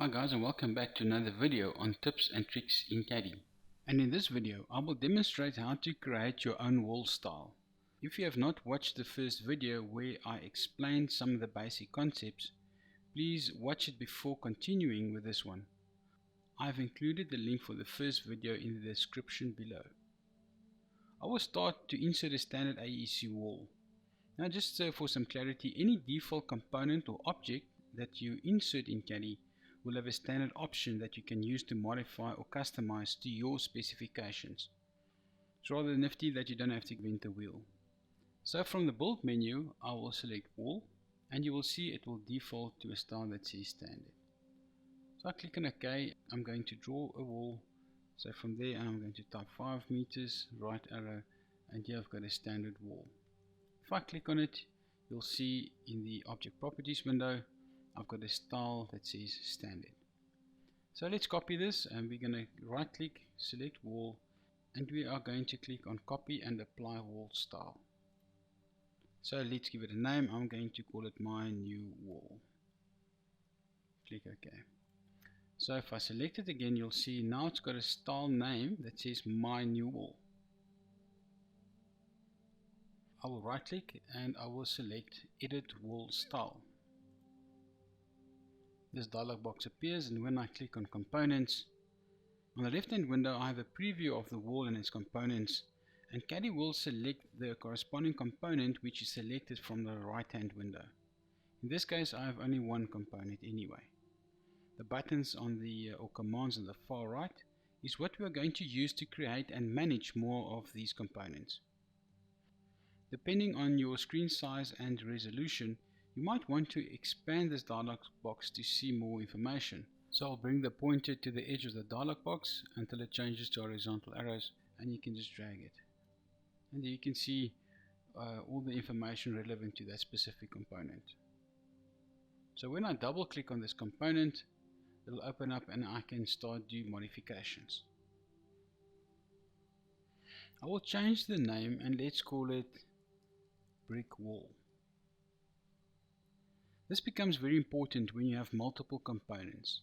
Hi guys, and welcome back to another video on tips and tricks in CAD. And in this video I will demonstrate how to create your own wall style. If you have not watched the first video where I explained some of the basic concepts, please watch it before continuing with this one. I have included the link for the first video in the description below. I will start to insert a standard AEC wall. Now just for some clarity, any default component or object that you insert in CAD will have a standard option that you can use to modify or customize to your specifications. It's rather nifty that you don't have to invent the wheel. So from the build menu I will select wall, and you will see it will default to a style that says standard. So I click on OK. I'm going to draw a wall. So from there I'm going to type 5 meters, right arrow, and here I've got a standard wall. If I click on it, you'll see in the object properties window I've got a style that says standard. So let's copy this, and we're going to right click, select wall, and we are going to click on copy and apply wall style. So let's give it a name. I'm going to call it my new wall. Click OK. So if I select it again, you'll see now it's got a style name that says my new wall. I will right click and I will select edit wall style. This dialog box appears, and when I click on components, on the left hand window I have a preview of the wall and its components, and CAD will select the corresponding component which is selected from the right hand window. In this case I have only one component anyway. The buttons on the or commands on the far right is what we are going to use to create and manage more of these components. Depending on your screen size and resolution, you might want to expand this dialog box to see more information. So I'll bring the pointer to the edge of the dialog box until it changes to horizontal arrows, and you can just drag it. And there you can see all the information relevant to that specific component. So when I double click on this component, it will open up and I can start doing modifications. I will change the name and let's call it brick wall. This becomes very important when you have multiple components.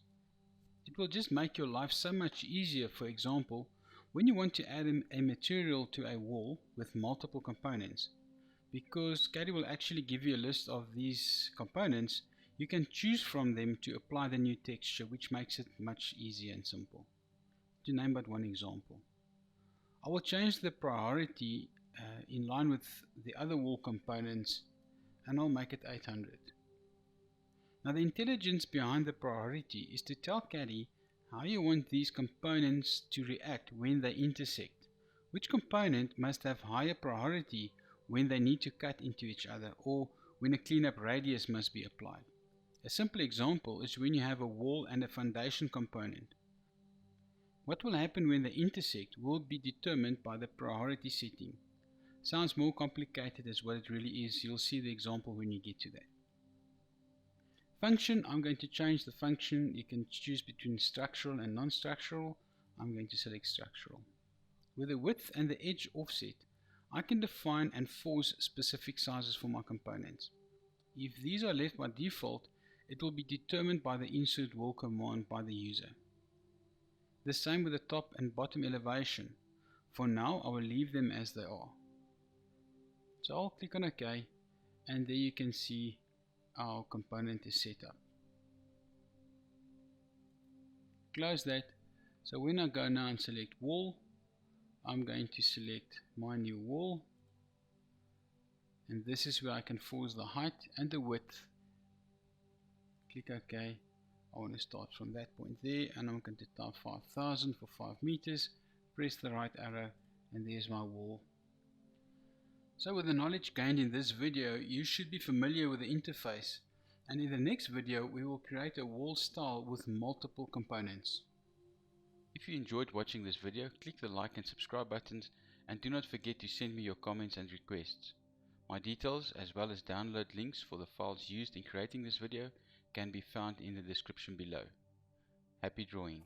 It will just make your life so much easier. For example, when you want to add a material to a wall with multiple components, because CAD will actually give you a list of these components, you can choose from them to apply the new texture, which makes it much easier and simple. To name but one example, I will change the priority in line with the other wall components, and I'll make it 800. Now the intelligence behind the priority is to tell CAD how you want these components to react when they intersect. Which component must have higher priority when they need to cut into each other, or when a cleanup radius must be applied. A simple example is when you have a wall and a foundation component. What will happen when they intersect will be determined by the priority setting. Sounds more complicated as what it really is. You'll see the example when you get to that. Function, I'm going to change the function. You can choose between structural and non-structural. I'm going to select structural. With the width and the edge offset, I can define and force specific sizes for my components. If these are left by default, it will be determined by the insert wall command by the user. The same with the top and bottom elevation. For now I will leave them as they are. So I'll click on OK, and there you can see our component is set up. Close that. So when I go now and select wall, I'm going to select my new wall, and this is where I can force the height and the width. Click OK. I want to start from that point there, and I'm going to type 5000 for 5 meters. Press the right arrow, and there's my wall. So with the knowledge gained in this video, you should be familiar with the interface, and in the next video we will create a wall style with multiple components. If you enjoyed watching this video, click the like and subscribe buttons, and do not forget to send me your comments and requests. My details as well as download links for the files used in creating this video can be found in the description below. Happy drawing!